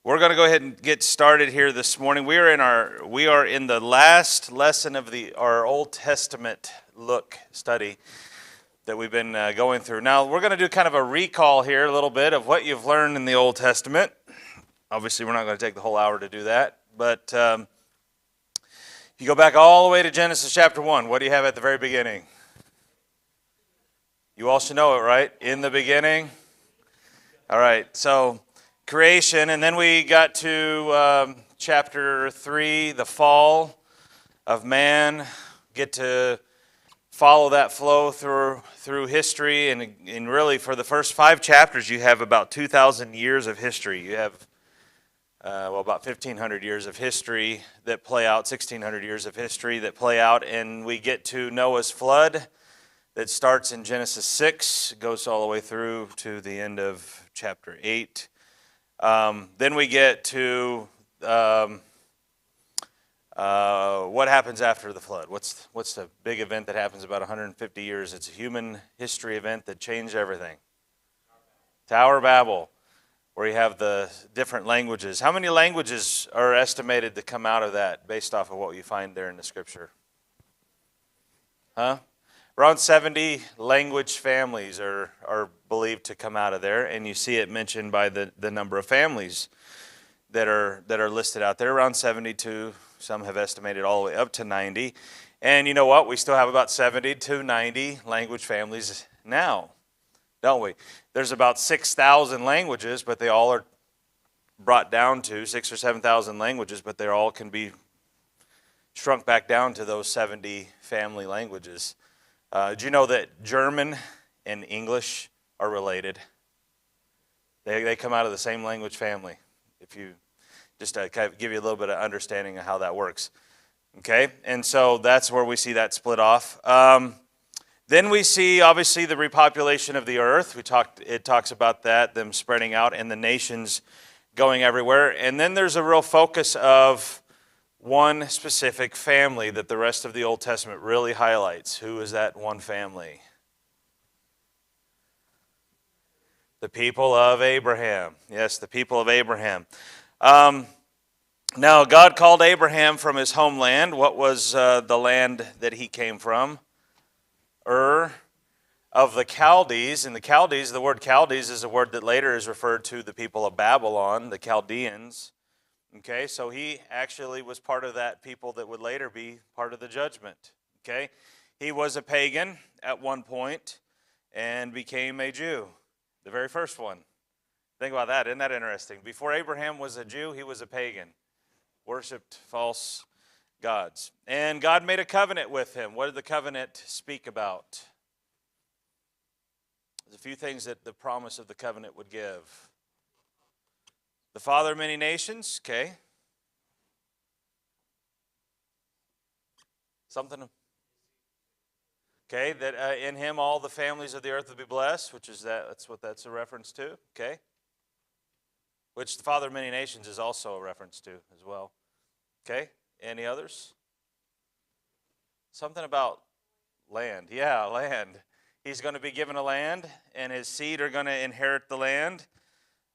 We're going to go ahead and get started here this morning. We are in the last lesson of our Old Testament study that we've been going through. Now, we're going to do kind of a recall here a little bit of what you've learned in the Old Testament. Obviously, we're not going to take the whole hour to do that, but if you go back all the way to Genesis chapter 1, what do you have at the very beginning? You all should know it, right? In the beginning. All right, so creation, and then we got to chapter 3, the fall of man. Get to follow that flow through history, and really for the first 5 chapters you have about 2,000 years of history. You have about 1,500 years of history that play out, 1,600 years of history that play out, and we get to Noah's flood that starts in Genesis 6, goes all the way through to the end of chapter 8. Then we get to what happens after the flood. What's the big event that happens about 150 years? It's a human history event that changed everything. Tower of Babel, where you have the different languages. How many languages are estimated to come out of that based off of what you find there in the scripture? Around 70 language families are believed to come out of there, and you see it mentioned by the number of families that are listed out there. Around 72, some have estimated all the way up to 90. And you know what? We still have about 70 to 90 language families now, don't we? There's about 6,000 languages, but they all are brought down to 6,000 or 7,000 languages, but they all can be shrunk back down to those 70 family languages. Do you know that German and English are related? They come out of the same language family. If you just kind of give you a little bit of understanding of how that works. Okay, and so that's where we see that split off. Then we see obviously the repopulation of the earth. It talks about that, them spreading out and the nations going everywhere. And then there's a real focus of one specific family that the rest of the Old Testament really highlights. Who is that one family? The people of Abraham. Yes, the people of Abraham. Now, God called Abraham from his homeland. What was the land that he came from? Ur of the Chaldees. And the Chaldees, the word Chaldees is a word that later is referred to the people of Babylon, the Chaldeans. Okay, so he actually was part of that people that would later be part of the judgment. Okay, he was a pagan at one point and became a Jew, the very first one. Think about that, isn't that interesting? Before Abraham was a Jew, he was a pagan, worshipped false gods. And God made a covenant with him. What did the covenant speak about? There's a few things that the promise of the covenant would give. The father of many nations, okay. Something, okay, that in him all the families of the earth will be blessed, that's what that's a reference to, okay. Which the father of many nations is also a reference to as well. Okay, any others? Something about land, yeah, land. He's going to be given a land, and his seed are going to inherit the land.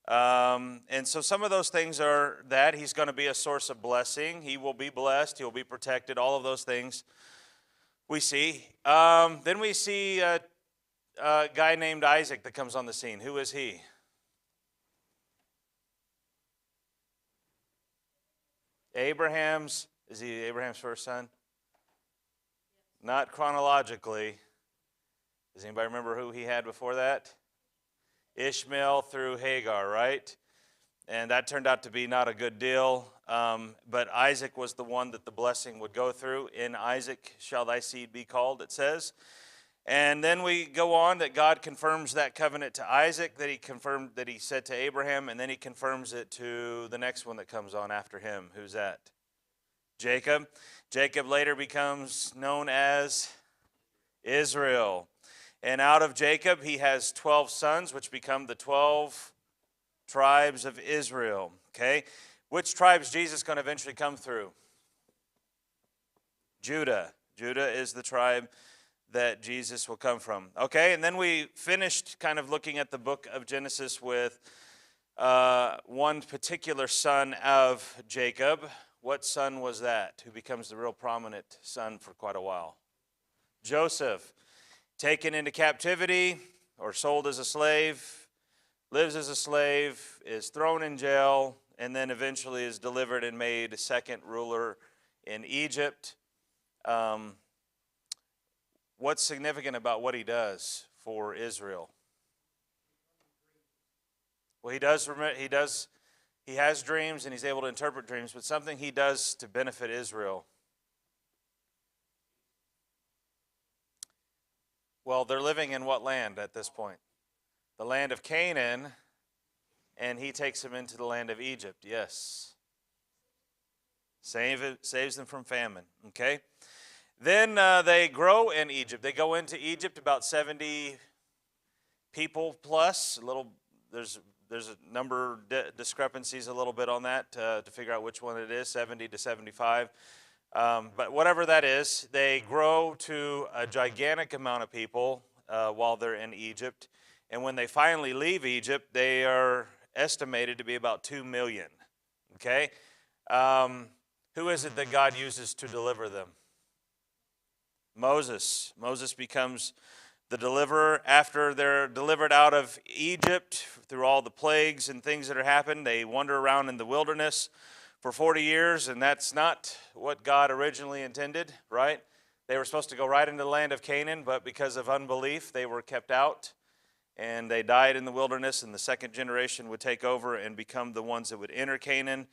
And so some of those things are that he's going to be a source of blessing. He will be blessed. He will be protected. All of those things we see. Then we see a guy named Isaac that comes on the scene. Who is he? Is he Abraham's first son? Not chronologically. Does anybody remember who he had before that? Ishmael through Hagar, right? And that turned out to be not a good deal. But Isaac was the one that the blessing would go through. In Isaac shall thy seed be called, it says. And then we go on that God confirms that covenant to Isaac, that he said to Abraham, and then he confirms it to the next one that comes on after him. Who's that? Jacob. Jacob later becomes known as Israel. And out of Jacob, he has 12 sons, which become the 12 tribes of Israel. Okay? Which tribe is Jesus going to eventually come through? Judah. Judah is the tribe that Jesus will come from. Okay, and then we finished kind of looking at the book of Genesis with one particular son of Jacob. What son was that who becomes the real prominent son for quite a while? Joseph, taken into captivity or sold as a slave, lives as a slave, is thrown in jail, and then eventually is delivered and made second ruler in Egypt. What's significant about what he does for Israel? Well, he has dreams and he's able to interpret dreams, but something he does to benefit Israel. Well, they're living in what land at this point? The land of Canaan, and he takes them into the land of Egypt. Yes. Saves them from famine. Okay. Then they grow in Egypt. They go into Egypt, about 70 people plus. There's a number discrepancies a little bit on that to figure out which one it is, 70 to 75. But whatever that is, they grow to a gigantic amount of people while they're in Egypt. And when they finally leave Egypt, they are estimated to be about 2 million. Okay? Who is it that God uses to deliver them? Moses. Moses becomes the deliverer. After they're delivered out of Egypt through all the plagues and things that are happened, they wander around in the wilderness for 40 years, and that's not what God originally intended, right? They were supposed to go right into the land of Canaan, but because of unbelief, they were kept out, and they died in the wilderness, and the second generation would take over and become the ones that would enter Canaan.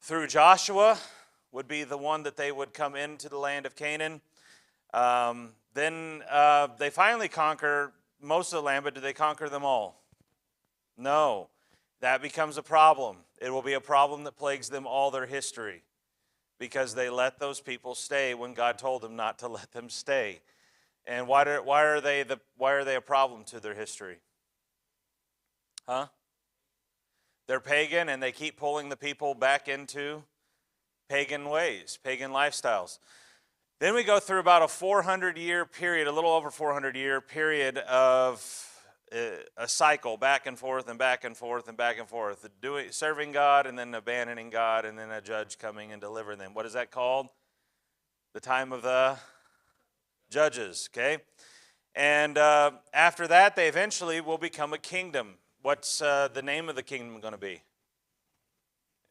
Through Joshua would be the one that they would come into the land of Canaan. Then they finally conquer most of the land, but do they conquer them all? No. That becomes a problem. It will be a problem that plagues them all their history because they let those people stay when God told them not to let them stay. And why are they a problem to their history? Huh? They're pagan, and they keep pulling the people back into pagan ways, pagan lifestyles. Then we go through about a 400-year period, a little over 400-year period of a cycle, back and forth and back and forth and back and forth, serving God and then abandoning God, and then a judge coming and delivering them. What is that called? The time of the judges, okay? And after that, they eventually will become a kingdom. What's the name of the kingdom going to be?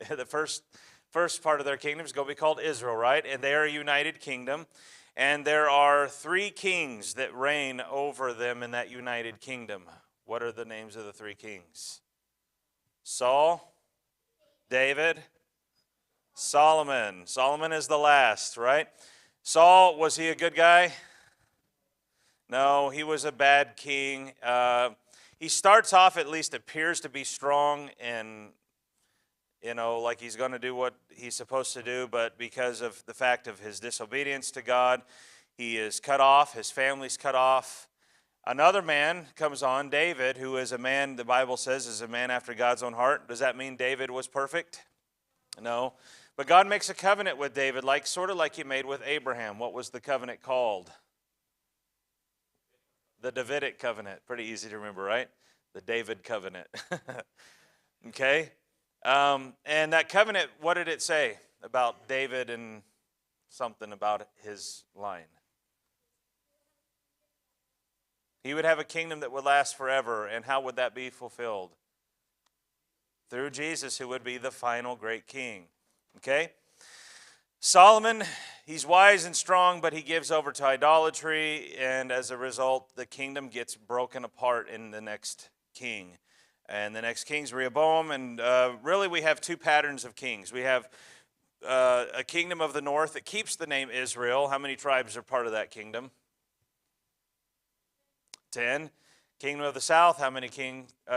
The first part of their kingdom is going to be called Israel, right? And they are a united kingdom. And there are 3 kings that reign over them in that united kingdom. What are the names of the 3 kings? Saul, David, Solomon. Solomon is the last, right? Saul, was he a good guy? No, he was a bad king. He starts off, at least appears to be strong and like he's going to do what he's supposed to do, but because of the fact of his disobedience to God, he is cut off, his family's cut off. Another man comes on, David, who is a man, the Bible says, is a man after God's own heart. Does that mean David was perfect? No. But God makes a covenant with David, sort of like he made with Abraham. What was the covenant called? The Davidic covenant. Pretty easy to remember, right? The David covenant. Okay? And that covenant, what did it say about David and something about his line? He would have a kingdom that would last forever. And how would that be fulfilled? Through Jesus, who would be the final great king. Okay? Solomon, he's wise and strong, but he gives over to idolatry. And as a result, the kingdom gets broken apart in the next king. And the next king's Rehoboam, and really we have 2 patterns of kings. We have a kingdom of the north that keeps the name Israel. How many tribes are part of that kingdom? 10. Kingdom of the south, how many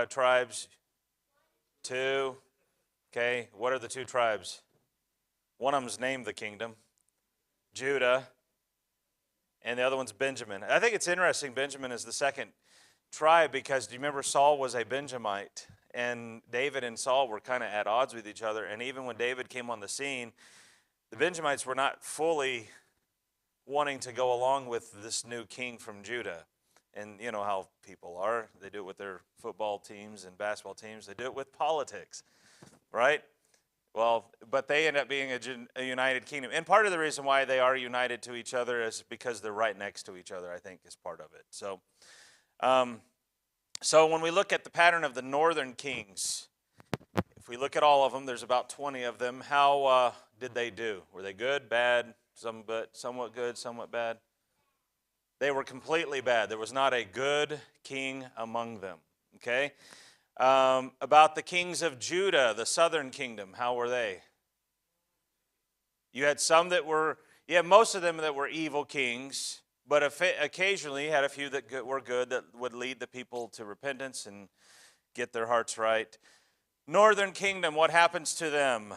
tribes? 2. Okay, what are the 2 tribes? One of them's named the kingdom, Judah, and the other one's Benjamin. I think it's interesting, Benjamin is the second tribe, because do you remember Saul was a Benjamite, and David and Saul were kind of at odds with each other, and even when David came on the scene, the Benjamites were not fully wanting to go along with this new king from Judah. And you know how people are. They do it with their football teams and basketball teams. They do it with politics, right? Well, but they end up being a united kingdom. And part of the reason why they are united to each other is because they're right next to each other, I think, is part of it. Um, so when we look at the pattern of the northern kings, if we look at all of them, there's about 20 of them. How did they do? Were they good, bad, somewhat good, somewhat bad? They were completely bad. There was not a good king among them. Okay? About the kings of Judah, the southern kingdom, how were they? You had most of them that were evil kings, but occasionally you had a few that were good that would lead the people to repentance and get their hearts right. Northern kingdom, what happens to them?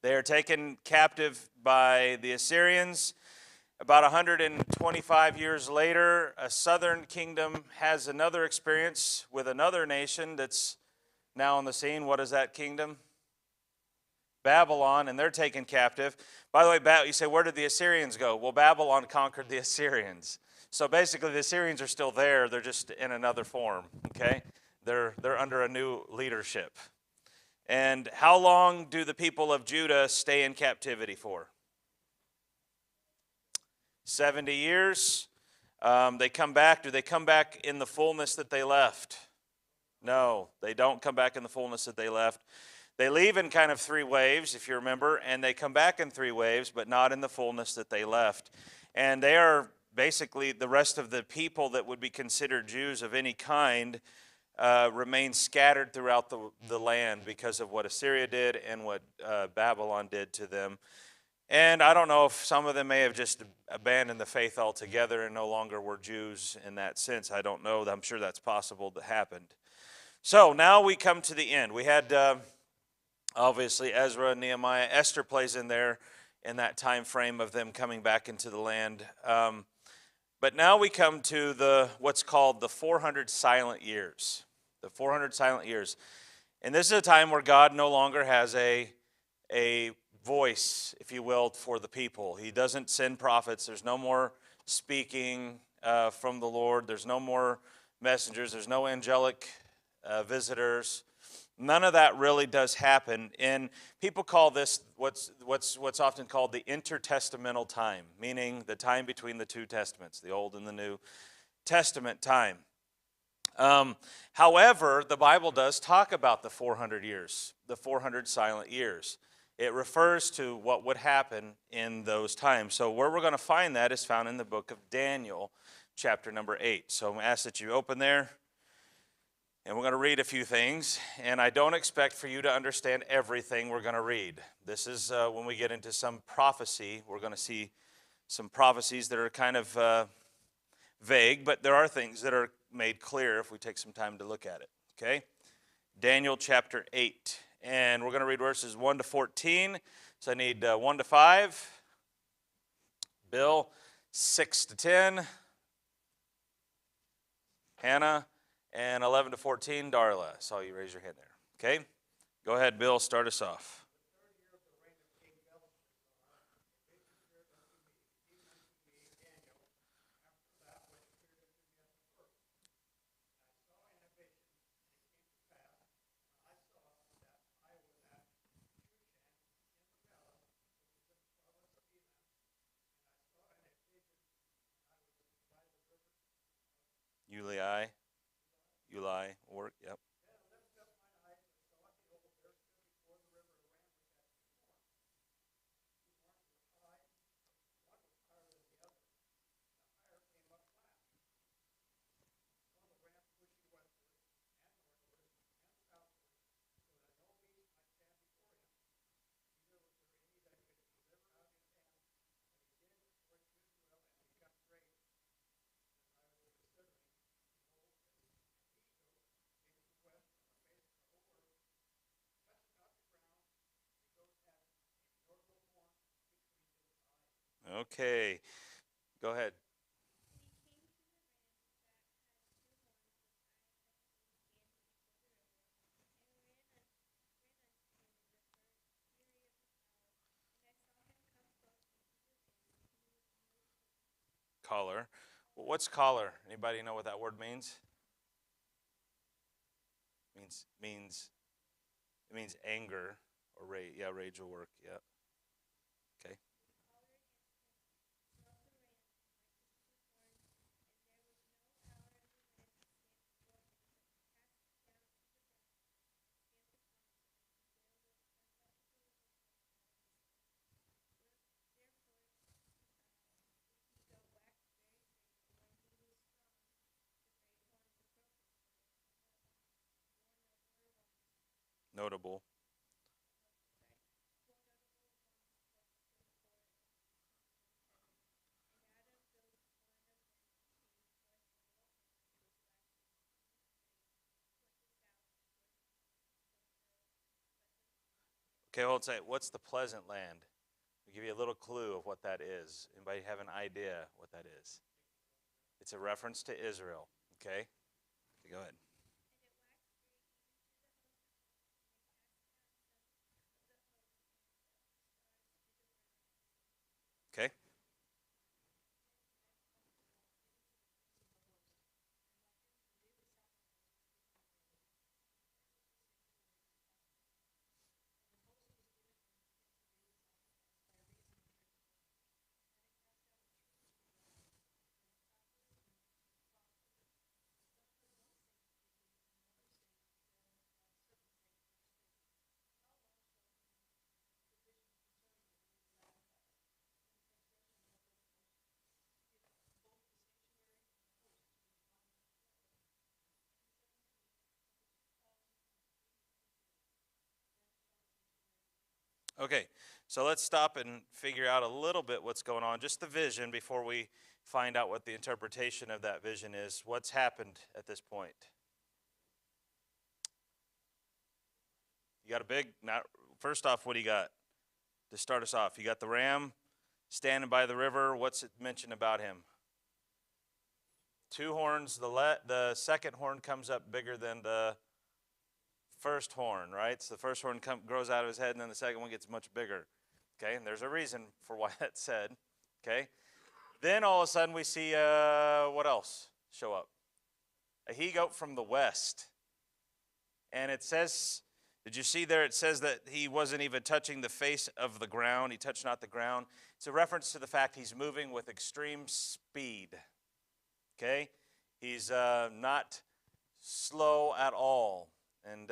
They are taken captive by the Assyrians. About 125 years later, a southern kingdom has another experience with another nation that's now on the scene. What is that kingdom? Babylon, and they're taken captive. By the way, you say, where did the Assyrians go? Well, Babylon conquered the Assyrians. So basically, the Assyrians are still there. They're just in another form, okay? They're under a new leadership. And how long do the people of Judah stay in captivity for? 70 years. They come back. Do they come back in the fullness that they left? No, they don't come back in the fullness that they left. They leave in kind of three waves, if you remember, and they come back in three waves, but not in the fullness that they left. And they are basically the rest of the people that would be considered Jews of any kind remain scattered throughout the land because of what Assyria did and what Babylon did to them. And I don't know if some of them may have just abandoned the faith altogether and no longer were Jews in that sense. I don't know. I'm sure that's possible that happened. So now we come to the end. We had obviously Ezra, Nehemiah, Esther plays in there in that time frame of them coming back into the land. But now we come to what's called the 400 silent years. The 400 silent years. And this is a time where God no longer has a voice, if you will, for the people. He doesn't send prophets. There's no more speaking from the Lord. There's no more messengers. There's no angelic visitors. None of that really does happen. And people call this what's often called the intertestamental time, meaning the time between the two testaments, the Old and the New Testament time. However, the Bible does talk about the 400 years, the 400 silent years. It refers to what would happen in those times. So where we're going to find that is found in the book of Daniel, chapter number 8. So I'm going to ask that you open there, and we're going to read a few things. And I don't expect for you to understand everything we're going to read. This is when we get into some prophecy, we're going to see some prophecies that are kind of vague, but there are things that are made clear if we take some time to look at it. Okay? Daniel chapter 8. And we're going to read verses 1 to 14. So I need 1 to 5. Bill, 6 to 10. Hannah, and 11 to 14. Darla. I saw you raise your hand there. Okay? Go ahead, Bill. Start us off. Uli, work, yep. Okay, go ahead. collar. Well, what's collar? Anybody know what that word means? It means anger or rage. Yeah, rage will work. Yeah. Okay. Notable. Okay, hold say. What's the pleasant land? I'll give you a little clue of what that is. Anybody have an idea what that is? It's a reference to Israel. Okay? Go ahead. Okay? Okay, so let's stop and figure out a little bit what's going on, just the vision, before we find out what the interpretation of that vision is. What's happened at this point? You got a big, not, first off, what do you got to start us off? You got the ram standing by the river. What's it mentioned about him? Two horns. The second horn comes up bigger than the first horn, right? So the first horn grows out of his head, and then the second one gets much bigger. Okay, and there's a reason for why that's said. Okay, then all of a sudden we see what else show up? A he-goat from the west, and it says, did you see there? It says that he wasn't even touching the face of the ground. He touched not the ground. It's a reference to the fact he's moving with extreme speed. Okay, he's not slow at all. And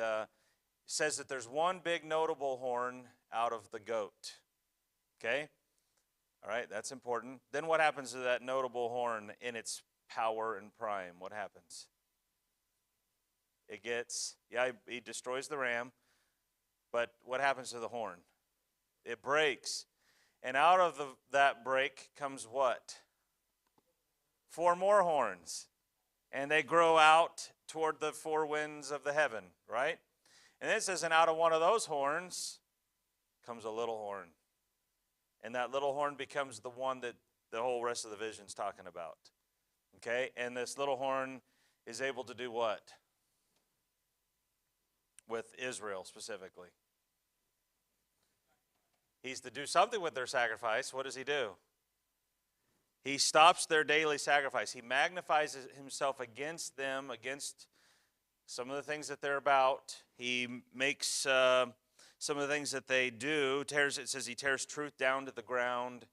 says that there's one big notable horn out of the goat. Okay? All right, that's important. Then what happens to that notable horn in its power and prime? What happens? It gets, yeah, he destroys the ram, but what happens to the horn? It breaks. And out of that break comes what? 4 more horns. And they grow out toward the 4 winds of the heaven, right? And it says, and out of one of those horns comes a little horn. And that little horn becomes the one that the whole rest of the vision's talking about. Okay? And this little horn is able to do what? With Israel specifically. He's to do something with their sacrifice. What does he do? He stops their daily sacrifice. He magnifies himself against them, against some of the things that they're about. He makes some of the things that they do. It says he tears truth down to the ground.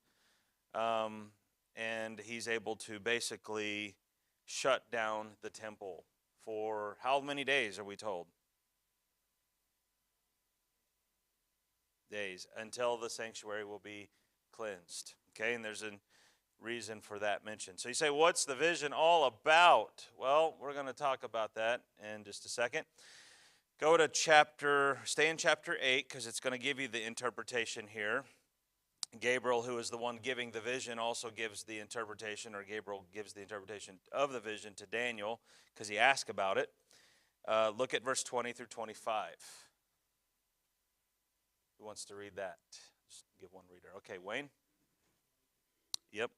And he's able to basically shut down the temple for how many days are we told? Days, until the sanctuary will be cleansed. Okay, and there's a reason for that mention. So you say, what's the vision all about? Well, we're going to talk about that in just a second. Go to stay in chapter 8, because it's going to give you the interpretation here. Gabriel, who is the one giving the vision, also gives the interpretation, or Gabriel gives the interpretation of the vision to Daniel, because he asked about it. Look at verse 20 through 25. Who wants to read that? Just give one reader. Okay, Wayne? Yep.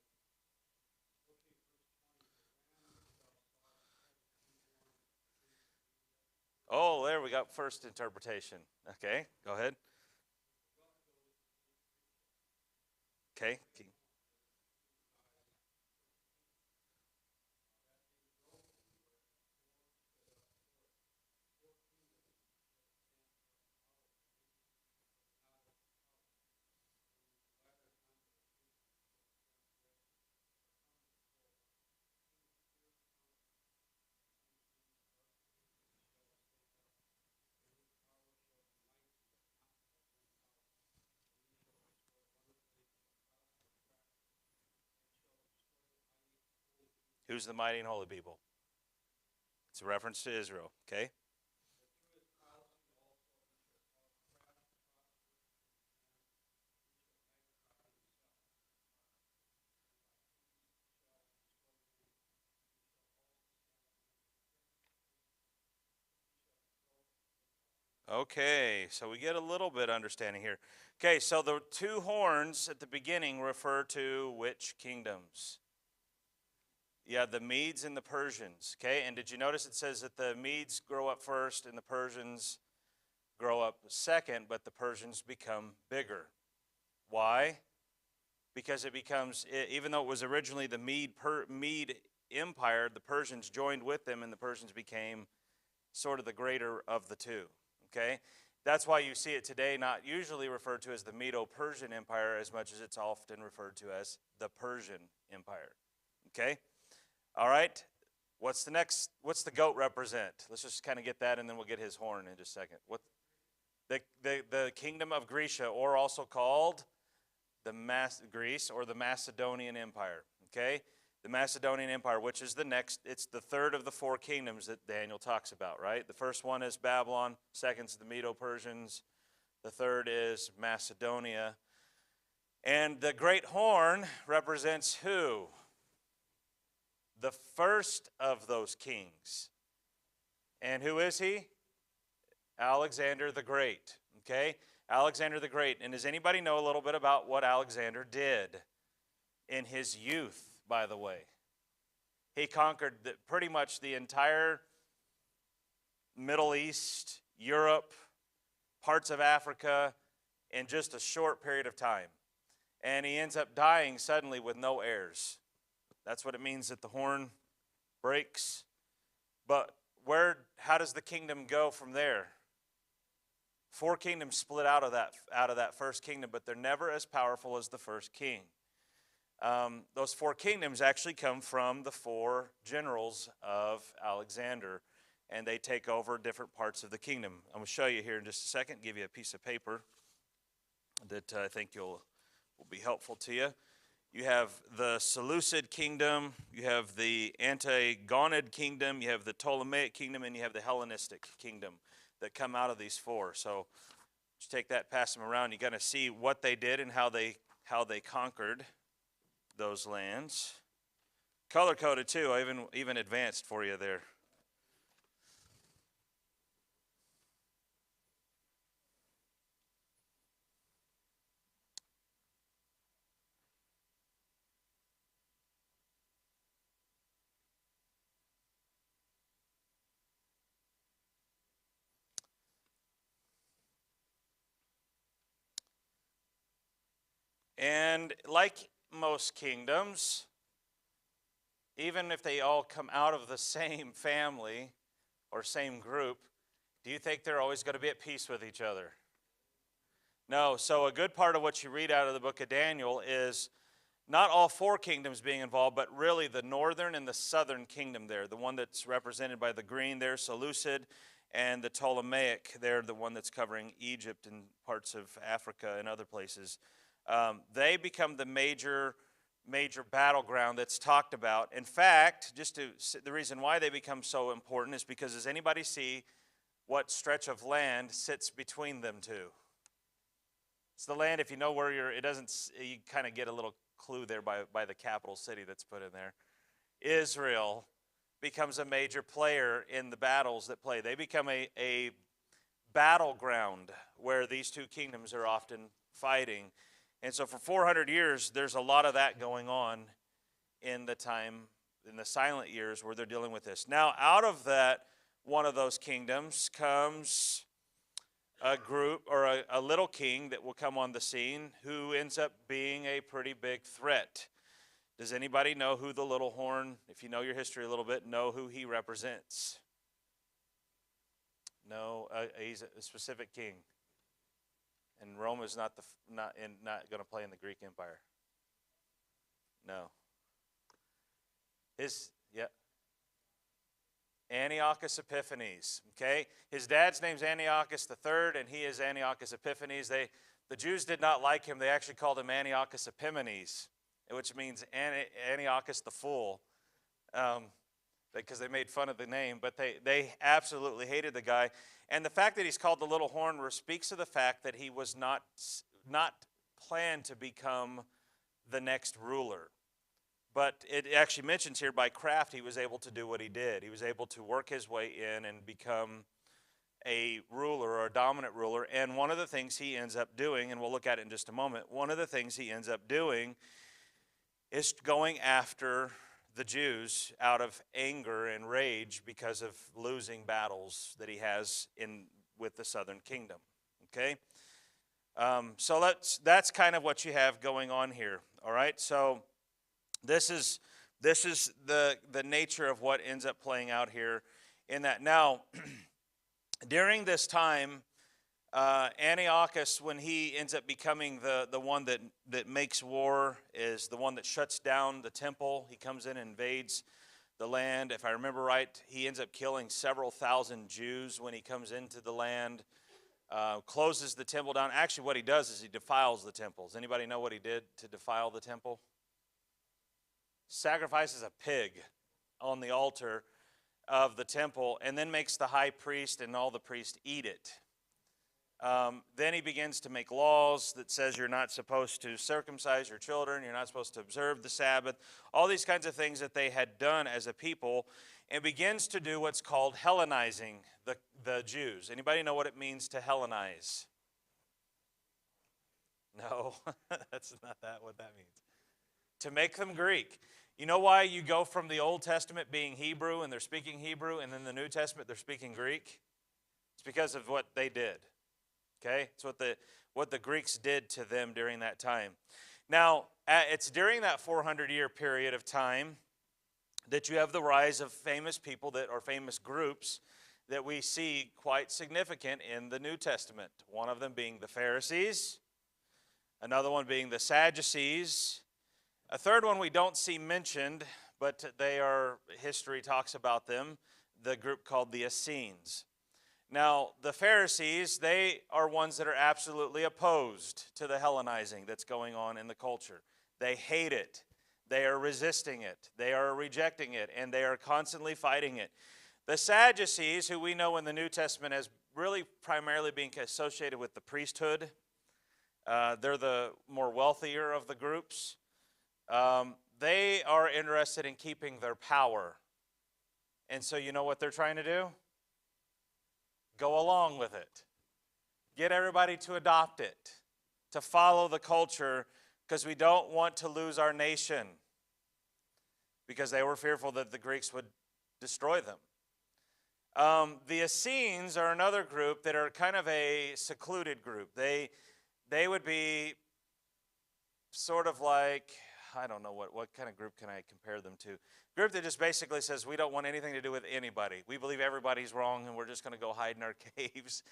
Oh, there we got first interpretation. Okay, go ahead. Okay. Who's the mighty and holy people? It's a reference to Israel, okay? Okay, so we get a little bit understanding here. Okay, so the two horns at the beginning refer to which kingdoms? Yeah, the Medes and the Persians. Okay, and did you notice it says that the Medes grow up first and the Persians grow up second, but the Persians become bigger. Why? Because it becomes, even though it was originally the Mede Empire, the Persians joined with them and the Persians became sort of the greater of the two. Okay? That's why you see it today not usually referred to as the Medo-Persian Empire as much as it's often referred to as the Persian Empire. Okay? All right? What's the goat represent? Let's just kind of get that and then we'll get his horn in just a second. The kingdom of Grecia, or also called Greece or the Macedonian Empire. Okay? The Macedonian Empire, which is it's the third of the four kingdoms that Daniel talks about, right? The first one is Babylon, second is the Medo-Persians, the third is Macedonia. And the great horn represents who? The first of those kings. And who is he? Alexander the Great, okay? Alexander the Great. And does anybody know a little bit about what Alexander did in his youth, by the way? He conquered pretty much the entire Middle East, Europe, parts of Africa in just a short period of time. And he ends up dying suddenly with no heirs. That's what it means that the horn breaks. But how does the kingdom go from there? Four kingdoms split out of that first kingdom, but they're never as powerful as the first king. Those four kingdoms actually come from the four generals of Alexander, and they take over different parts of the kingdom. I'm going to show you here in just a second, give you a piece of paper that I think will be helpful to you. You have the Seleucid kingdom, you have the Antigonid kingdom, you have the Ptolemaic kingdom, and you have the Hellenistic kingdom that come out of these four. So just take that, pass them around. You're going to see what they did and how they conquered those lands. Color coded too. I even advanced for you there. And like most kingdoms, even if they all come out of the same family or same group, do you think they're always going to be at peace with each other? No. So a good part of what you read out of the book of Daniel is not all four kingdoms being involved, but really the northern and the southern kingdom there. The one that's represented by the green there, Seleucid, and the Ptolemaic there, the one that's covering Egypt and parts of Africa and other places. They become the major battleground that's talked about. In fact, the reason why they become so important is because does anybody see what stretch of land sits between them two? It's the land, if you know where you kind of get a little clue there by the capital city that's put in there. Israel becomes a major player in the battles that play. They become a battleground where these two kingdoms are often fighting. And so for 400 years, there's a lot of that going on in the silent years where they're dealing with this. Now, out of that, one of those kingdoms comes a group or a little king that will come on the scene who ends up being a pretty big threat. Does anybody know who the little horn, if you know your history a little bit, know who he represents? No, he's a specific king. And Rome is not going to play in the Greek Empire. No. Antiochus Epiphanes. Okay, his dad's name's Antiochus the Third, and he is Antiochus Epiphanes. The Jews did not like him. They actually called him Antiochus Epimanes, which means Antiochus the Fool. because they made fun of the name, but they absolutely hated the guy. And the fact that he's called the little horn speaks of the fact that he was not planned to become the next ruler. But it actually mentions here by craft he was able to do what he did. He was able to work his way in and become a ruler or a dominant ruler. And one of the things he ends up doing, and we'll look at it in just a moment, one of the things he ends up doing is going after the Jews out of anger and rage because of losing battles that he has with the southern kingdom. Okay? So that's kind of what you have going on here. All right? So this is the nature of what ends up playing out here in that. Now, during this time, Antiochus, when he ends up becoming the one that makes war, is the one that shuts down the temple. He comes in and invades the land. If I remember right, he ends up killing several thousand Jews when he comes into the land, closes the temple down. Actually, what he does is he defiles the temples. Anybody know what he did to defile the temple? Sacrifices a pig on the altar of the temple and then makes the high priest and all the priests eat it. Then he begins to make laws that says you're not supposed to circumcise your children, you're not supposed to observe the Sabbath, all these kinds of things that they had done as a people, and begins to do what's called Hellenizing the Jews. Anybody know what it means to Hellenize? No, that's not what that means. To make them Greek. You know why you go from the Old Testament being Hebrew and they're speaking Hebrew, and then the New Testament they're speaking Greek? It's because of what they did. Okay? It's what the Greeks did to them during that time. Now, it's during that 400-year period of time that you have the rise of famous people or famous groups that we see quite significant in the New Testament. One of them being the Pharisees, another one being the Sadducees, a third one we don't see mentioned, but history talks about them, the group called the Essenes. Now, the Pharisees, they are ones that are absolutely opposed to the Hellenizing that's going on in the culture. They hate it. They are resisting it. They are rejecting it, and they are constantly fighting it. The Sadducees, who we know in the New Testament as really primarily being associated with the priesthood, they're the more wealthier of the groups. They are interested in keeping their power. And so you know what they're trying to do? Go along with it. Get everybody to adopt it, to follow the culture, because we don't want to lose our nation, because they were fearful that the Greeks would destroy them. The Essenes are another group that are kind of a secluded group. They would be sort of like, I don't know, what kind of group can I compare them to? Group that just basically says we don't want anything to do with anybody. We believe everybody's wrong and we're just going to go hide in our caves.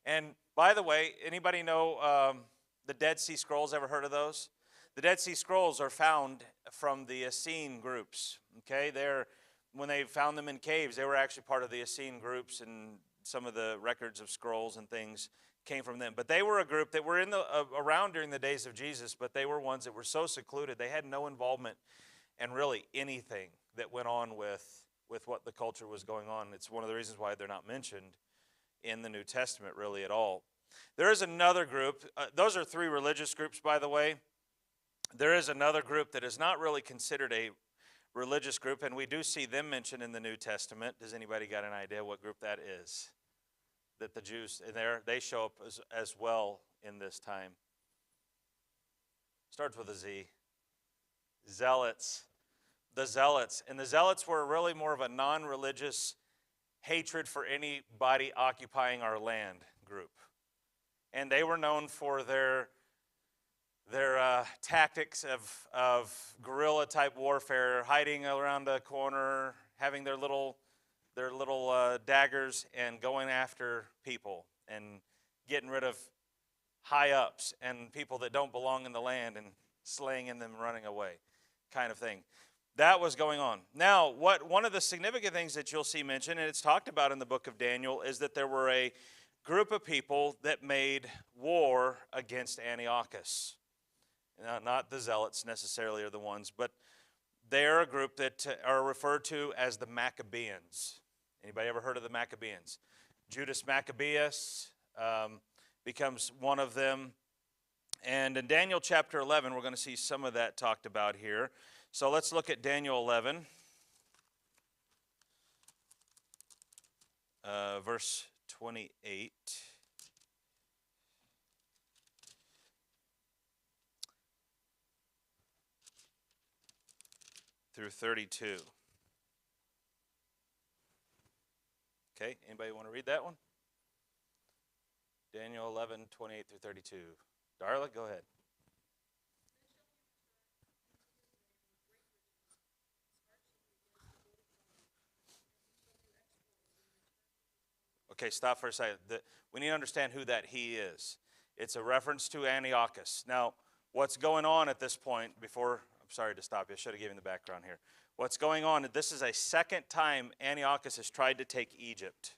And by the way, anybody know the Dead Sea Scrolls? Ever heard of those? The Dead Sea Scrolls are found from the Essene groups. Okay, when they found them in caves, they were actually part of the Essene groups, and some of the records of scrolls and things came from them. But they were a group that were around during the days of Jesus, but they were ones that were so secluded, they had no involvement in really anything that went on with what the culture was going on. It's one of the reasons why they're not mentioned in the New Testament really at all. There is another group. Those are three religious groups, by the way. There is another group that is not really considered a religious group, and we do see them mentioned in the New Testament. Does anybody got an idea what group that is? That the Jews, they show up as well in this time. Starts with a Z. Zealots. The Zealots. And the Zealots were really more of a non-religious hatred for anybody occupying our land group. And they were known for their tactics of guerrilla-type warfare, hiding around a corner, having their little daggers and going after people and getting rid of high-ups and people that don't belong in the land and slaying them and running away kind of thing. That was going on. Now, one of the significant things that you'll see mentioned, and it's talked about in the book of Daniel, is that there were a group of people that made war against Antiochus. Now, not the Zealots necessarily are the ones, but They are a group that are referred to as the Maccabeans. Anybody ever heard of the Maccabeans? Judas Maccabeus becomes one of them. And in Daniel chapter 11, we're going to see some of that talked about here. So let's look at Daniel 11, verse 28 through 32. Okay, anybody want to read that one? Daniel 11, 28 through 32. Darla, go ahead. Okay, stop for a second. We need to understand who that he is. It's a reference to Antiochus. Now, what's going on at this point before, I'm sorry to stop you, I should have given the background here. What's going on, this is a second time Antiochus has tried to take Egypt.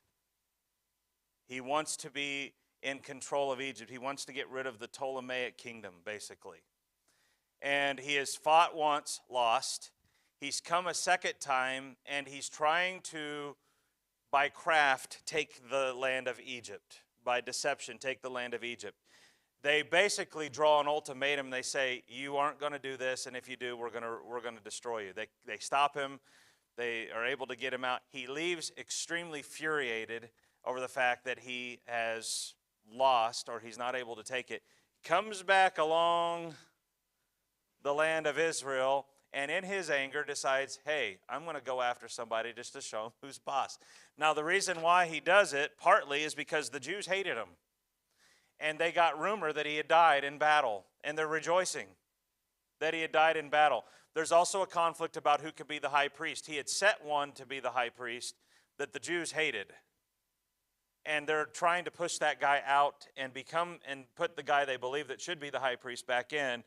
He wants to be in control of Egypt. He wants to get rid of the Ptolemaic kingdom, basically. And he has fought once, lost. He's come a second time, and he's trying to, by craft, take the land of Egypt. By deception, take the land of Egypt. They basically draw an ultimatum. They say, you aren't going to do this, and if you do, we're going to destroy you. They stop him. They are able to get him out. He leaves extremely furiated over the fact that he has lost, or he's not able to take it. Comes back along the land of Israel, and in his anger decides, hey, I'm going to go after somebody just to show him who's boss. Now, the reason why he does it, partly, is because the Jews hated him. And they got rumor that he had died in battle, and they're rejoicing that he had died in battle. There's also a conflict about who could be the high priest. He had set one to be the high priest that the Jews hated. And they're trying to push that guy out and put the guy they believe that should be the high priest back in.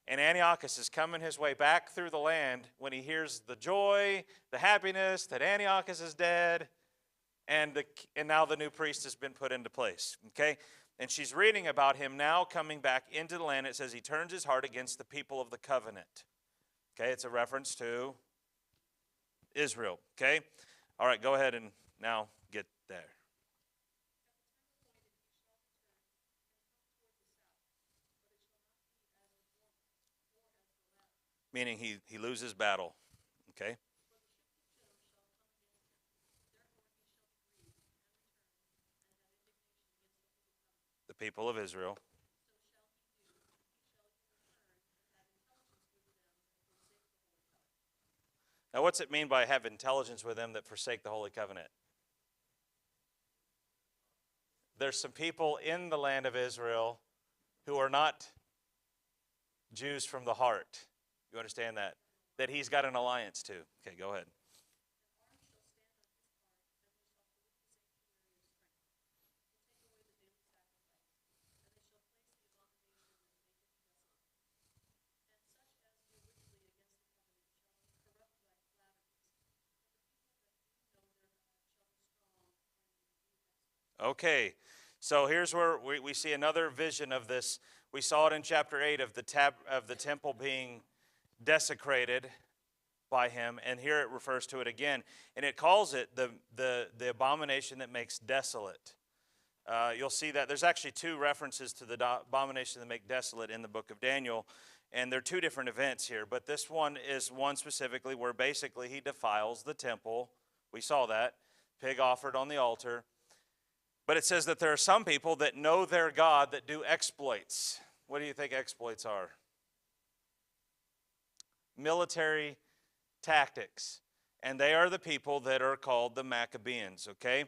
And Antiochus is coming his way back through the land when he hears the joy, the happiness that Antiochus is dead, and now the new priest has been put into place. Okay? And she's reading about him now coming back into the land. It says he turns his heart against the people of the covenant. Okay, it's a reference to Israel. Okay? All right, go ahead and now get there. Meaning he loses battle. Okay? The people of Israel. Now, what's it mean by have intelligence with them that forsake the Holy Covenant? There's some people in the land of Israel who are not Jews from the heart. You understand that? That he's got an alliance to. Okay, go ahead. Okay, so here's where we see another vision of this. We saw it in chapter 8 of the temple being desecrated by him, and here it refers to it again, and it calls it the abomination that makes desolate. You'll see that there's actually two references to the abomination that make desolate in the book of Daniel, and they're two different events here, but this one is one specifically where basically he defiles the temple. We saw that, pig offered on the altar. But it says that there are some people that know their God that do exploits. What do you think exploits are? Military tactics. And they are the people that are called the Maccabeans, okay?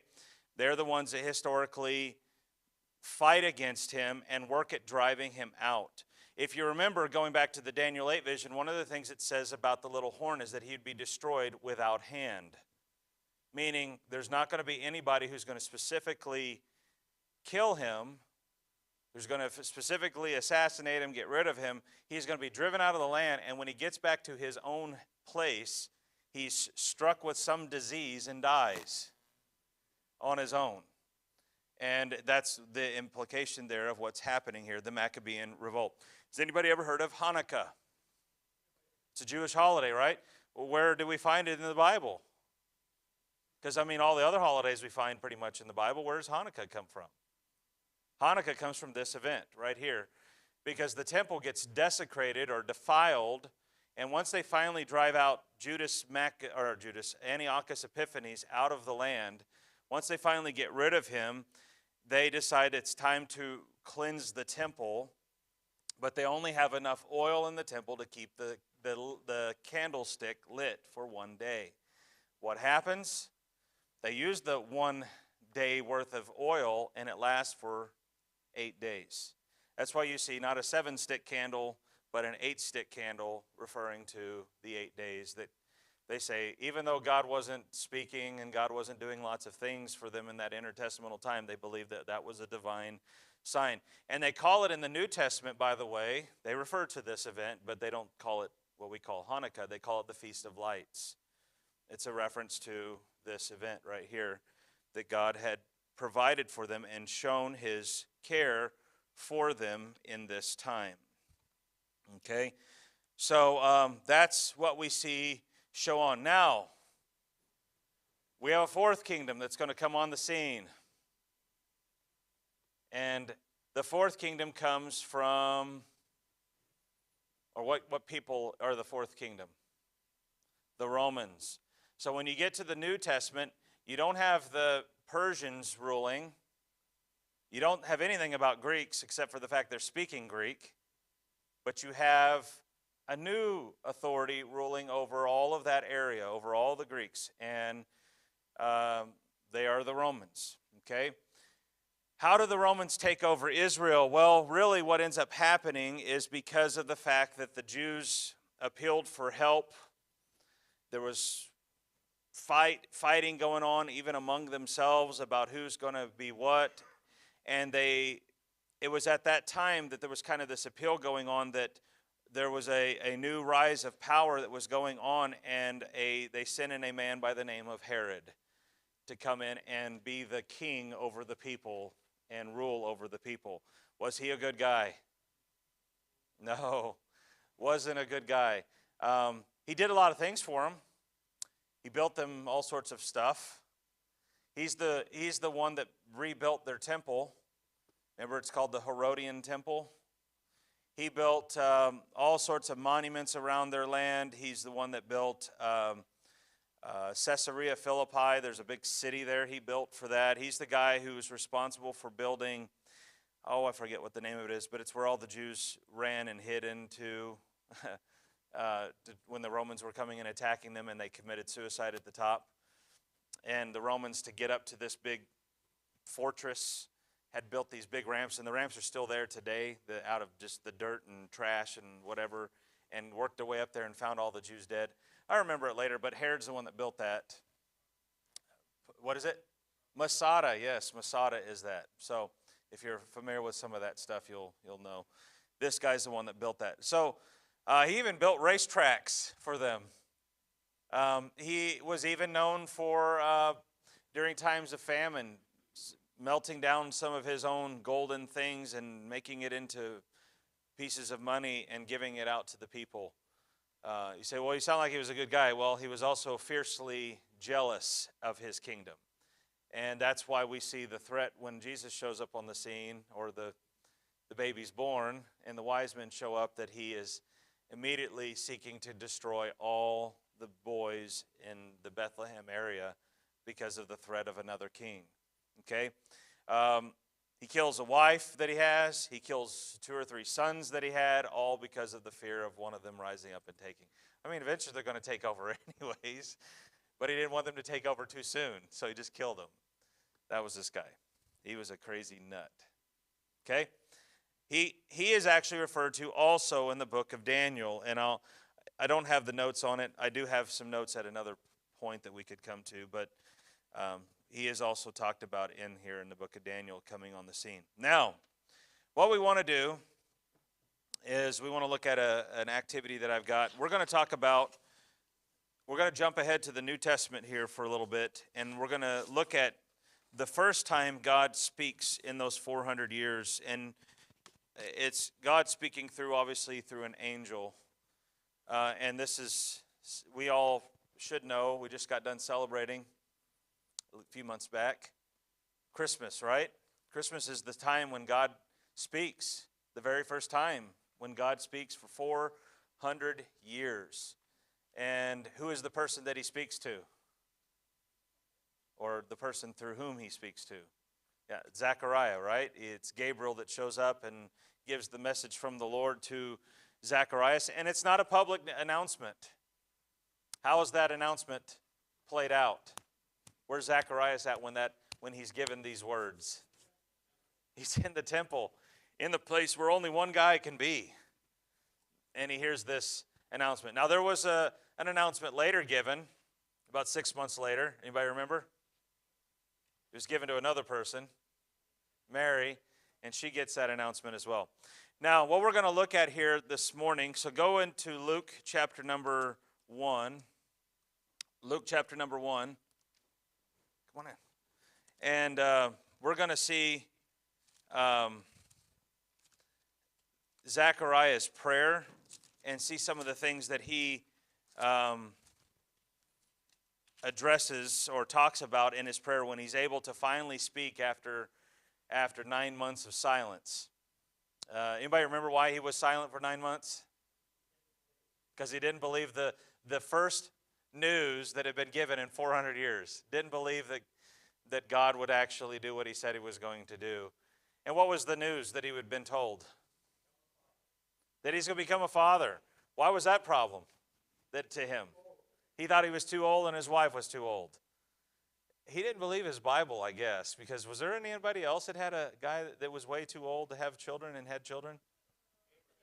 They're the ones that historically fight against him and work at driving him out. If you remember, going back to the Daniel 8 vision, one of the things it says about the little horn is that he'd be destroyed without hand. Meaning there's not going to be anybody who's going to specifically kill him, who's going to specifically assassinate him, get rid of him. He's going to be driven out of the land, and when he gets back to his own place, he's struck with some disease and dies on his own. And that's the implication there of what's happening here, the Maccabean revolt. Has anybody ever heard of Hanukkah? It's a Jewish holiday, right? Well, where do we find it in the Bible? Because, I mean, all the other holidays we find pretty much in the Bible. Where does Hanukkah come from? Hanukkah comes from this event right here, because the temple gets desecrated or defiled, and once they finally drive out Antiochus Epiphanes out of the land, once they finally get rid of him, they decide it's time to cleanse the temple, but they only have enough oil in the temple to keep the candlestick lit for one day. What happens? They use the 1 day worth of oil, and it lasts for 8 days. That's why you see not a 7-stick candle, but an 8-stick candle, referring to the 8 days. That they say, even though God wasn't speaking and God wasn't doing lots of things for them in that intertestamental time, they believe that that was a divine sign. And they call it in the New Testament, by the way, they refer to this event, but they don't call it what we call Hanukkah. They call it the Feast of Lights. It's a reference to this event right here, that God had provided for them and shown his care for them in this time. Okay, so that's what we see show on. Now, we have a fourth kingdom that's going to come on the scene. And the fourth kingdom comes from, or what people are the fourth kingdom? The Romans. So when you get to the New Testament, you don't have the Persians ruling. You don't have anything about Greeks except for the fact they're speaking Greek. But you have a new authority ruling over all of that area, over all the Greeks. And they are the Romans. Okay? How do the Romans take over Israel? Well, really what ends up happening is because of the fact that the Jews appealed for help. There was fighting going on even among themselves about who's going to be what. And it was at that time that there was kind of this appeal going on, that there was a new rise of power that was going on, and they sent in a man by the name of Herod to come in and be the king over the people and rule over the people. Was he a good guy? No, wasn't a good guy. He did a lot of things for them. He built them all sorts of stuff. He's the one that rebuilt their temple. Remember, it's called the Herodian temple. He built all sorts of monuments around their land. He's the one that built Caesarea Philippi. There's a big city there he built for that. He's the guy who was responsible for building, I forget what the name of it is, but it's where all the Jews ran and hid into when the Romans were coming and attacking them, and they committed suicide at the top. And the Romans, to get up to this big fortress, had built these big ramps, and the ramps are still there today, out of just the dirt and trash and whatever, and worked their way up there and found all the Jews dead. I remember it later, but Herod's the one that built that. What is it? Masada, yes, Masada is that. So if you're familiar with some of that stuff, you'll know. This guy's the one that built that. So he even built racetracks for them. He was even known for, during times of famine, melting down some of his own golden things and making it into pieces of money and giving it out to the people. You say, well, you sound like he was a good guy. Well, he was also fiercely jealous of his kingdom. And that's why we see the threat when Jesus shows up on the scene, or the baby's born, and the wise men show up, that he is immediately seeking to destroy all the boys in the Bethlehem area because of the threat of another king. Okay? He kills a wife that he has. He kills 2 or 3 sons that he had, all because of the fear of one of them rising up and taking. I mean, eventually they're going to take over anyways, but he didn't want them to take over too soon, so he just killed them. That was this guy. He was a crazy nut. Okay? He is actually referred to also in the book of Daniel, and I don't have the notes on it. I do have some notes at another point that we could come to, but he is also talked about in here in the book of Daniel, coming on the scene. Now, what we want to do is we want to look at an activity that I've got. We're going to jump ahead to the New Testament here for a little bit, and we're going to look at the first time God speaks in those 400 years. And it's God speaking obviously through an angel. And this is we all should know, we just got done celebrating a few months back, Christmas, right? Christmas is the time when God speaks, the very first time when God speaks for 400 years. And who is the person that he speaks to? Or the person through whom he speaks to? Yeah, Zechariah, right? It's Gabriel that shows up and gives the message from the Lord to Zacharias, and it's not a public announcement. How is that announcement played out? Where's Zacharias at when he's given these words? He's in the temple, in the place where only one guy can be. And he hears this announcement. Now, there was an announcement later given, about 6 months later. Anybody remember? It was given to another person, Mary, and she gets that announcement as well. Now, what we're going to look at here this morning, so go into Luke chapter number 1. Luke chapter number 1. Come on in. And we're going to see Zechariah's prayer and see some of the things that he addresses or talks about in his prayer when he's able to finally speak after 9 months of silence. Anybody remember why he was silent for 9 months? Because he didn't believe the first news that had been given in 400 years. Didn't believe that God would actually do what he said he was going to do. And what was the news that he had been told? That he's going to become a father. Why was that problem to him? He thought he was too old and his wife was too old. He didn't believe his Bible, I guess, because was there anybody else that had a guy that was way too old to have children and had children?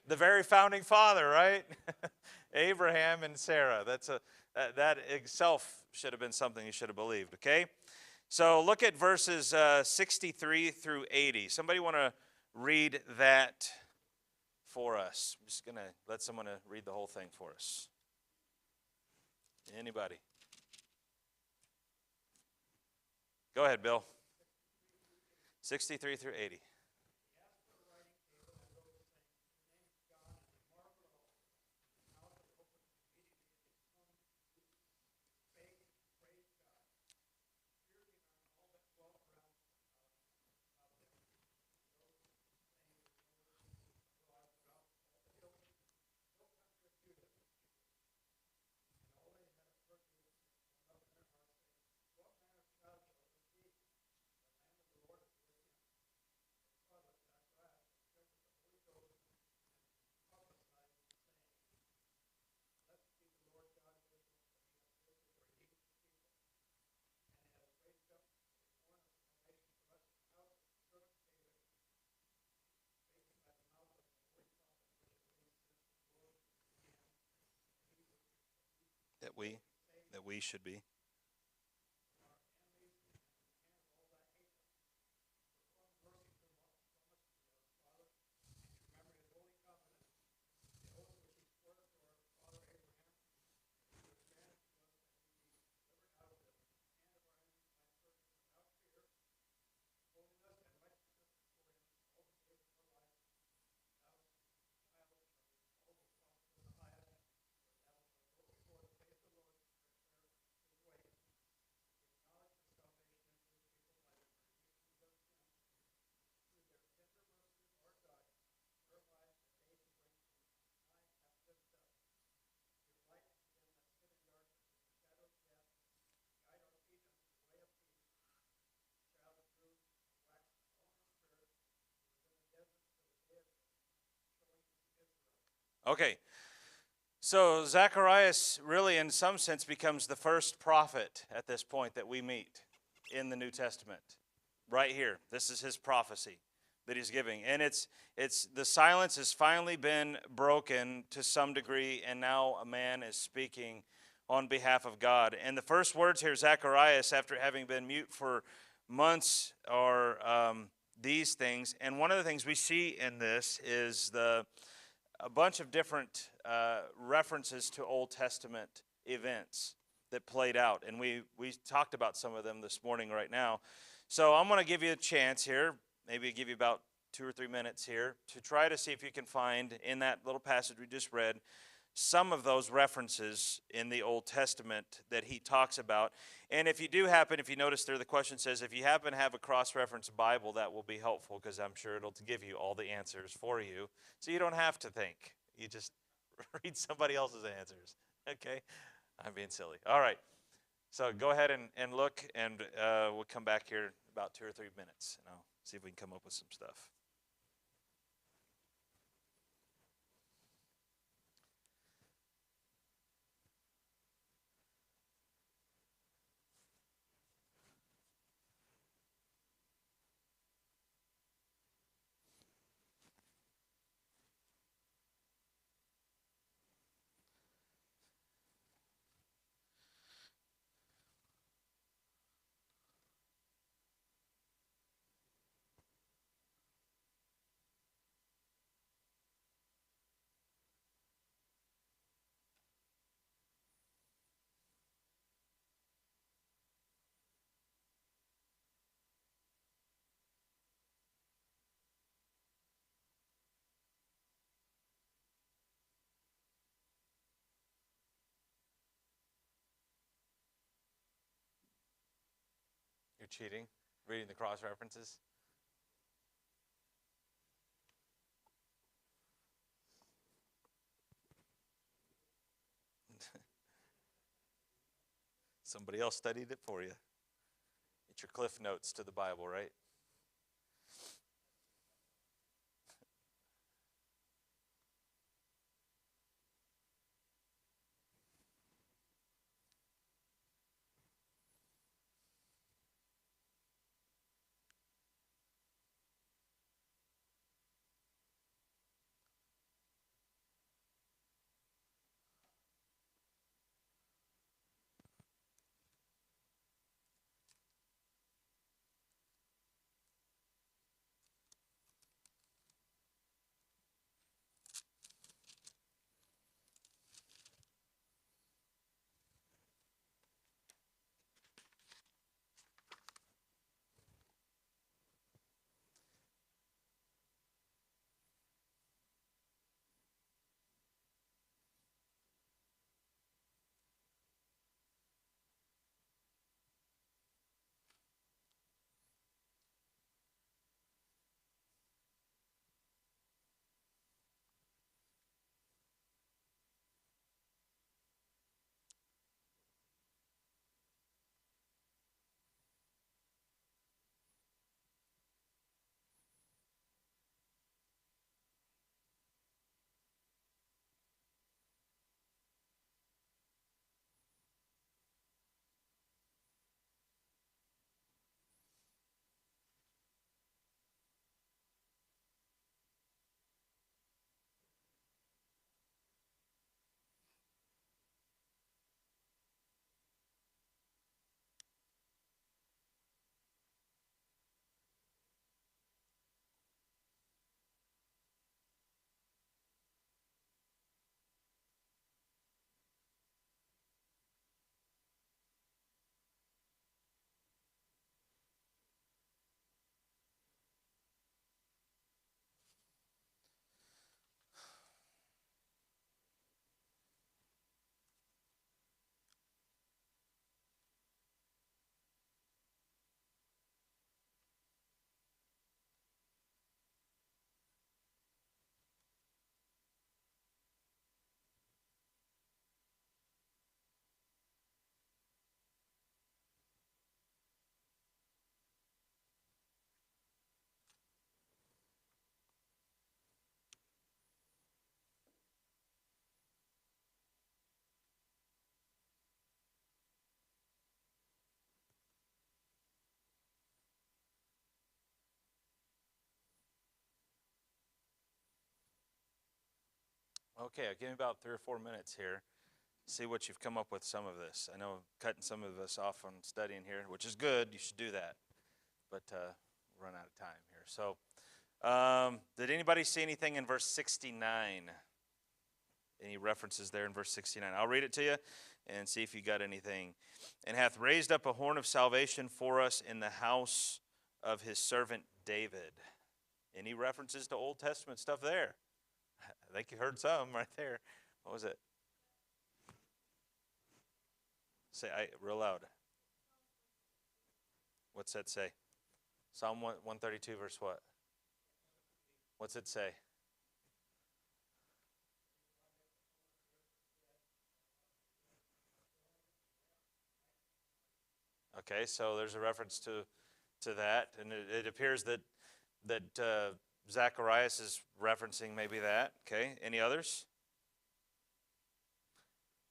The very founding father, right? Abraham and Sarah. That itself should have been something he should have believed, okay? So look at verses 63 through 80. Somebody want to read that for us? I'm just going to let someone read the whole thing for us. Anybody? Go ahead, Bill. 63 through 80. That we should be. Okay, so Zacharias really in some sense becomes the first prophet at this point that we meet in the New Testament. Right here, this is his prophecy that he's giving. And it's the silence has finally been broken to some degree, and now a man is speaking on behalf of God. And the first words here, Zacharias, after having been mute for months, are these things. And one of the things we see in this is a bunch of different references to Old Testament events that played out. And we talked about some of them this morning right now. So I'm going to give you a chance here, maybe give you about 2 or 3 minutes here, to try to see if you can find in that little passage we just read some of those references in the Old Testament that he talks about. And if you do happen, if you notice there, the question says, if you happen to have a cross-reference Bible, that will be helpful because I'm sure it'll give you all the answers for you. So you don't have to think. You just read somebody else's answers. Okay? I'm being silly. All right. So go ahead and look, and we'll come back here in about 2 or 3 minutes, and I'll see if we can come up with some stuff. You're cheating, reading the cross references. Somebody else studied it for you. It's your cliff notes to the Bible, right? Okay, give me about 3 or 4 minutes here. See what you've come up with some of this. I know I'm cutting some of us off on studying here, which is good. You should do that. But run out of time here. So, did anybody see anything in verse 69? Any references there in verse 69? I'll read it to you and see if you got anything. And hath raised up a horn of salvation for us in the house of his servant David. Any references to Old Testament stuff there? I think you heard some right there. What was it? Say real loud. What's that say? Psalm 132 verse what? What's it say? Okay, so there's a reference to that, and it appears that Zacharias is referencing maybe that. Okay, any others?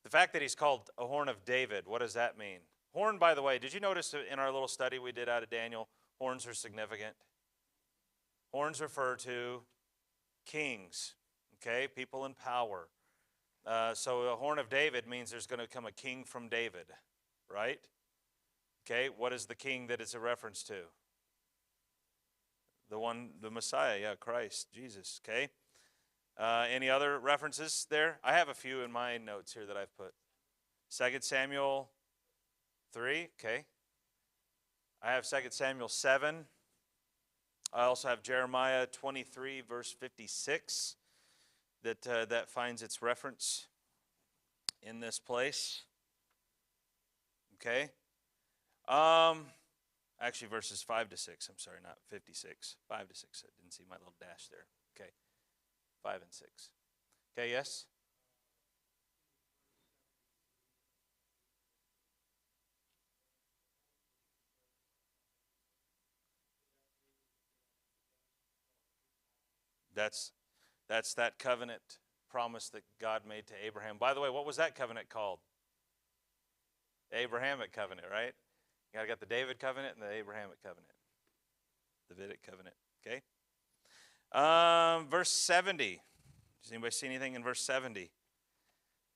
The fact that he's called a horn of David, what does that mean? Horn, by the way, did you notice in our little study we did out of Daniel, horns are significant? Horns refer to kings, okay, people in power. So a horn of David means there's going to come a king from David, right? Okay, what is the king that it's a reference to? The Messiah, yeah, Christ, Jesus, okay? Any other references there? I have a few in my notes here that I've put. 2 Samuel 3, okay. I have 2 Samuel 7. I also have Jeremiah 23, verse 56, that finds its reference in this place. Okay. Actually, verses 5 to 6. I'm sorry, not 56. 5 to 6. I didn't see my little dash there. Okay. 5 and 6. Okay, yes? That's that covenant promise that God made to Abraham. By the way, what was that covenant called? The Abrahamic covenant, right? You got the David covenant and the Abrahamic covenant. Davidic covenant. Okay. Verse 70. Does anybody see anything in verse 70?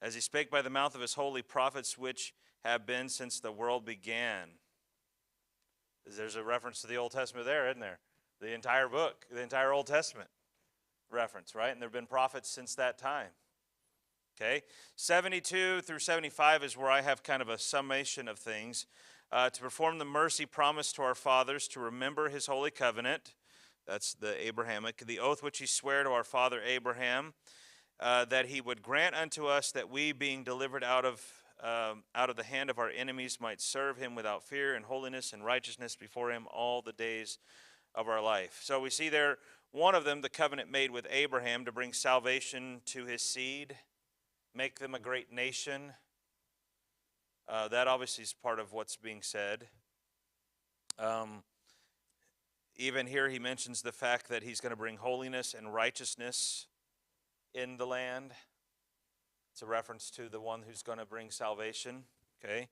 As he spake by the mouth of his holy prophets, which have been since the world began. There's a reference to the Old Testament there, isn't there? The entire book, the entire Old Testament reference, right? And there have been prophets since that time. Okay, 72 through 75 is where I have kind of a summation of things. To perform the mercy promised to our fathers, to remember his holy covenant, that's the Abrahamic, the oath which he sware to our father Abraham, that he would grant unto us that we, being delivered out of the hand of our enemies, might serve him without fear and holiness and righteousness before him all the days of our life. So we see there, one of them, the covenant made with Abraham to bring salvation to his seed, make them a great nation. That obviously is part of what's being said. Even here he mentions the fact that he's going to bring holiness and righteousness in the land. It's a reference to the one who's going to bring salvation. Okay.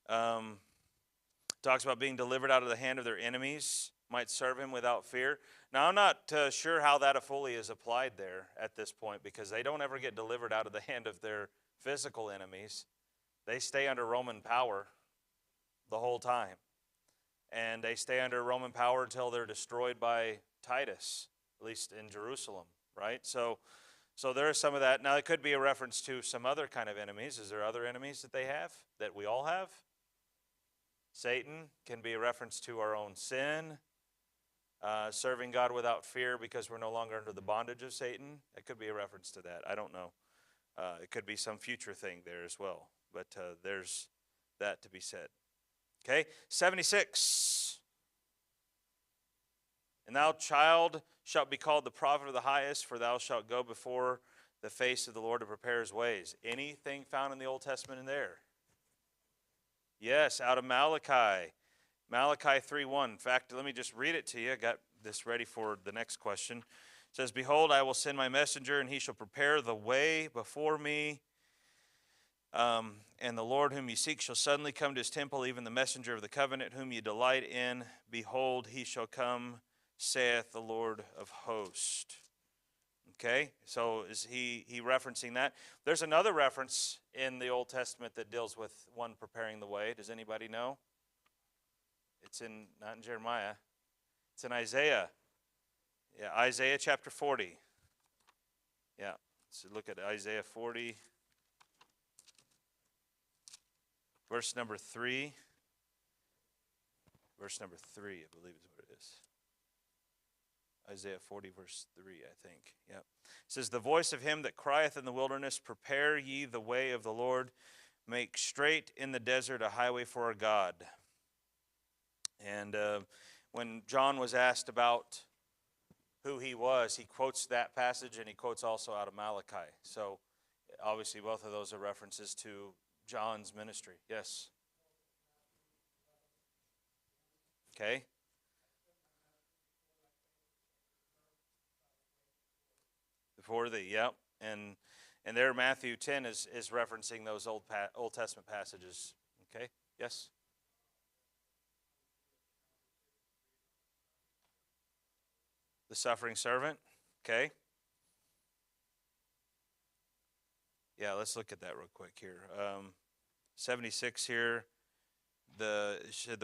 Talks about being delivered out of the hand of their enemies, might serve him without fear. Now, I'm not sure how that fully is applied there at this point, because they don't ever get delivered out of the hand of their physical enemies. They stay under Roman power the whole time. And they stay under Roman power until they're destroyed by Titus, at least in Jerusalem, right? So there is some of that. Now, it could be a reference to some other kind of enemies. Is there other enemies that they have, that we all have? Satan can be a reference to our own sin. Serving God without fear because we're no longer under the bondage of Satan. It could be a reference to that. I don't know. It could be some future thing there as well. But there's that to be said. Okay, 76. And thou, child, shalt be called the prophet of the highest, for thou shalt go before the face of the Lord to prepare his ways. Anything found in the Old Testament in there? Yes, out of Malachi. Malachi 3:1. In fact, let me just read it to you. I got this ready for the next question. It says, behold, I will send my messenger, and he shall prepare the way before me. And the Lord whom you seek shall suddenly come to his temple, even the messenger of the covenant whom you delight in. Behold, he shall come, saith the Lord of hosts. Okay, so is he referencing that? There's another reference in the Old Testament that deals with one preparing the way. Does anybody know? It's not in Jeremiah. It's in Isaiah. Yeah, Isaiah chapter 40. Yeah, so look at Isaiah 40, verse number 3. Verse number 3, I believe is what it is. Isaiah 40, verse 3, I think. Yep. It says, the voice of him that crieth in the wilderness, prepare ye the way of the Lord, make straight in the desert a highway for our God. And when John was asked about who he was, he quotes that passage, and he quotes also out of Malachi. So obviously both of those are references to John's ministry. Yes? Okay. Before thee, yep. And there Matthew 10 is referencing those Old Testament passages. Okay? Yes? The suffering servant. Okay. Yeah, let's look at that real quick here. 76 here. The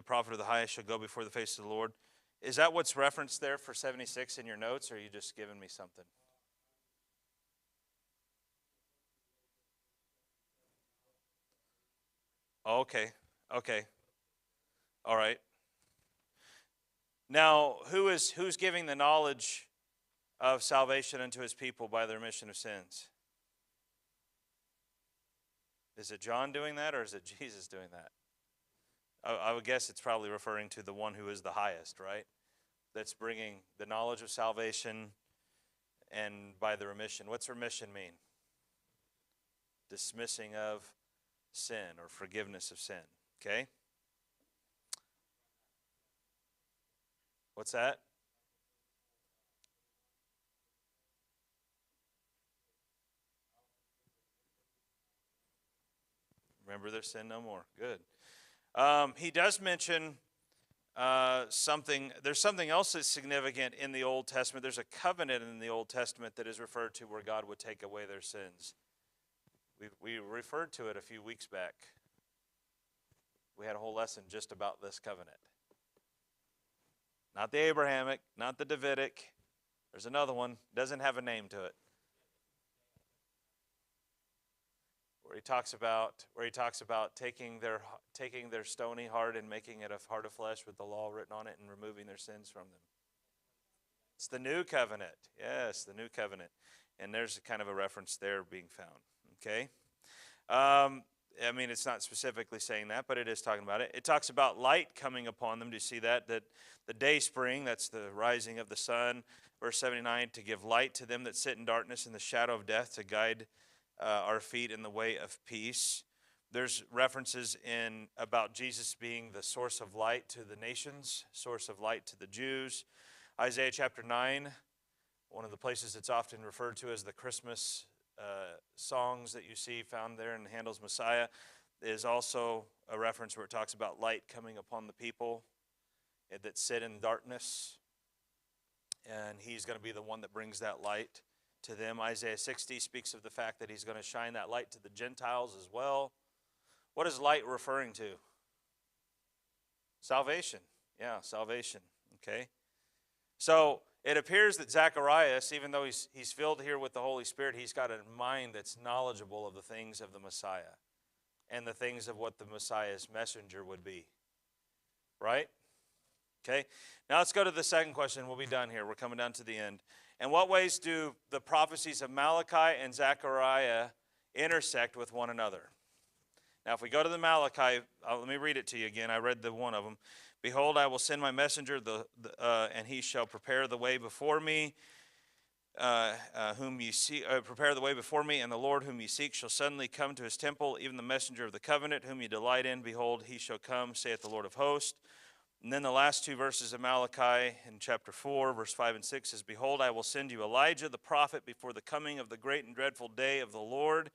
prophet of the highest shall go before the face of the Lord. Is that what's referenced there for 76 in your notes, or are you just giving me something? Okay. Okay. All right. Now, who's giving the knowledge of salvation unto his people by the remission of sins? Is it John doing that, or is it Jesus doing that? I would guess it's probably referring to the one who is the highest, right? That's bringing the knowledge of salvation and by the remission. What's remission mean? Dismissing of sin or forgiveness of sin. Okay? What's that? Remember their sin no more. Good. He does mention something. There's something else that's significant in the Old Testament. There's a covenant in the Old Testament that is referred to where God would take away their sins. We referred to it a few weeks back. We had a whole lesson just about this covenant. Not the Abrahamic, not the Davidic. There's another one. Doesn't have a name to it. Where he talks about taking their stony heart and making it a heart of flesh with the law written on it and removing their sins from them. It's the new covenant. Yes, the new covenant. And there's kind of a reference there being found. Okay? I mean, it's not specifically saying that, but it is talking about it. It talks about light coming upon them. Do you see that? That the day spring, that's the rising of the sun. Verse 79, to give light to them that sit in darkness and the shadow of death, to guide our feet in the way of peace. There's references in about Jesus being the source of light to the nations, source of light to the Jews. Isaiah chapter 9, one of the places it's often referred to as the Christmas songs that you see found there in Handel's Messiah, is also a reference where it talks about light coming upon the people that sit in darkness, and he's going to be the one that brings that light to them. Isaiah 60 speaks of the fact that he's going to shine that light to the Gentiles as well. What is light referring to? Salvation. Yeah, salvation. Okay. So it appears that Zacharias, even though he's filled here with the Holy Spirit, he's got a mind that's knowledgeable of the things of the Messiah and the things of what the Messiah's messenger would be. Right? Okay. Now let's go to the second question. We'll be done here. We're coming down to the end. In what ways do the prophecies of Malachi and Zechariah intersect with one another? Now, if we go to the Malachi, let me read it to you again. I read the one of them. Behold, I will send my messenger, and he shall prepare the way before me, whom ye seek. Prepare the way before me, and the Lord whom ye seek shall suddenly come to his temple, even the messenger of the covenant, whom ye delight in. Behold, he shall come, saith the Lord of hosts. And then the last two verses of Malachi in chapter 4, verse 5 and 6 says, Behold, I will send you Elijah the prophet before the coming of the great and dreadful day of the Lord.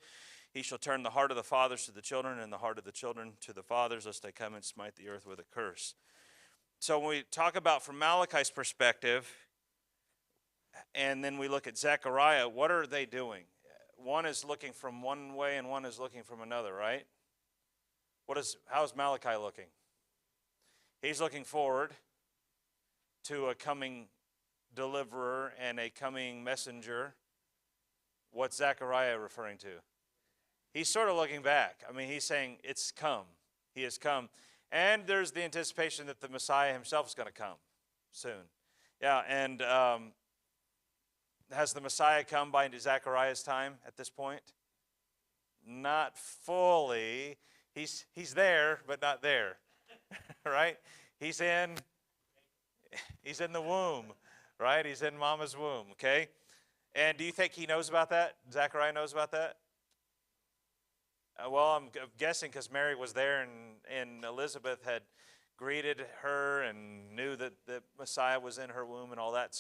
He shall turn the heart of the fathers to the children, and the heart of the children to the fathers, lest I come and smite the earth with a curse. So when we talk about from Malachi's perspective, and then we look at Zechariah, what are they doing? One is looking from one way, and one is looking from another, right? How's Malachi looking? He's looking forward to a coming deliverer and a coming messenger. What's Zechariah referring to? He's sort of looking back. I mean, he's saying it's come. He has come. And there's the anticipation that the Messiah himself is going to come soon. Yeah, and Has the Messiah come by Zechariah's time at this point? Not fully. He's there, but not there. Right? He's in the womb, right? He's in mama's womb, okay? And do you think he knows about that? Zechariah knows about that? Well, I'm guessing because Mary was there and Elizabeth had greeted her and knew that the Messiah was in her womb and all that.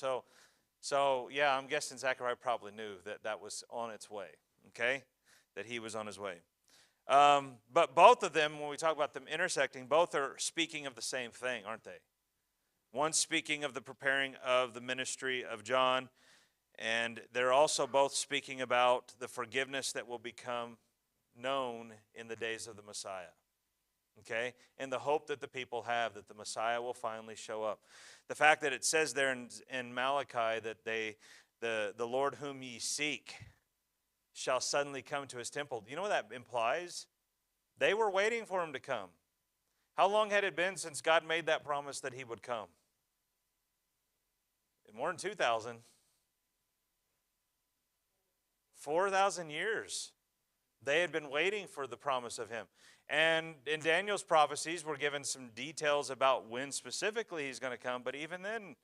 So yeah, I'm guessing Zechariah probably knew that that was on its way, okay? That he was on his way. But both of them, when we talk about them intersecting, both are speaking of the same thing, aren't they? One speaking of the preparing of the ministry of John, and they're also both speaking about the forgiveness that will become known in the days of the Messiah. Okay? And the hope that the people have that the Messiah will finally show up. The fact that it says there in Malachi that the Lord whom ye seek shall suddenly come to his temple. Do you know what that implies? They were waiting for him to come. How long had it been since God made that promise that he would come? More than 2,000. 4,000 years. They had been waiting for the promise of him. And in Daniel's prophecies, we're given some details about when specifically he's going to come, but even then,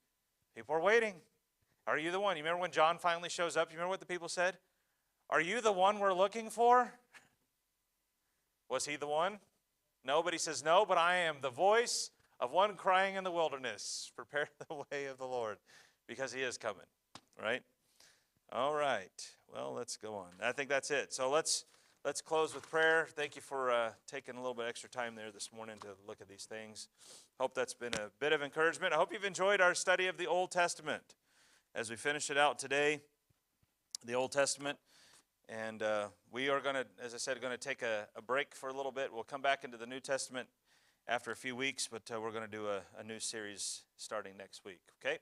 people are waiting. Are you the one? You remember when John finally shows up? You remember what the people said? Are you the one we're looking for? Was he the one? No, but he says, no, but I am the voice of one crying in the wilderness. Prepare the way of the Lord, because he is coming, right? All right. Well, let's go on. I think that's it. So let's close with prayer. Thank you for taking a little bit extra time there this morning to look at these things. Hope that's been a bit of encouragement. I hope you've enjoyed our study of the Old Testament as we finish it out today, the Old Testament. And we are going to, as I said, going to take a break for a little bit. We'll come back into the New Testament after a few weeks, but we're going to do a new series starting next week, okay?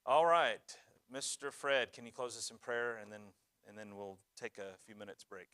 All right. Mr. Fred, can you close us in prayer, and then we'll take a few minutes break.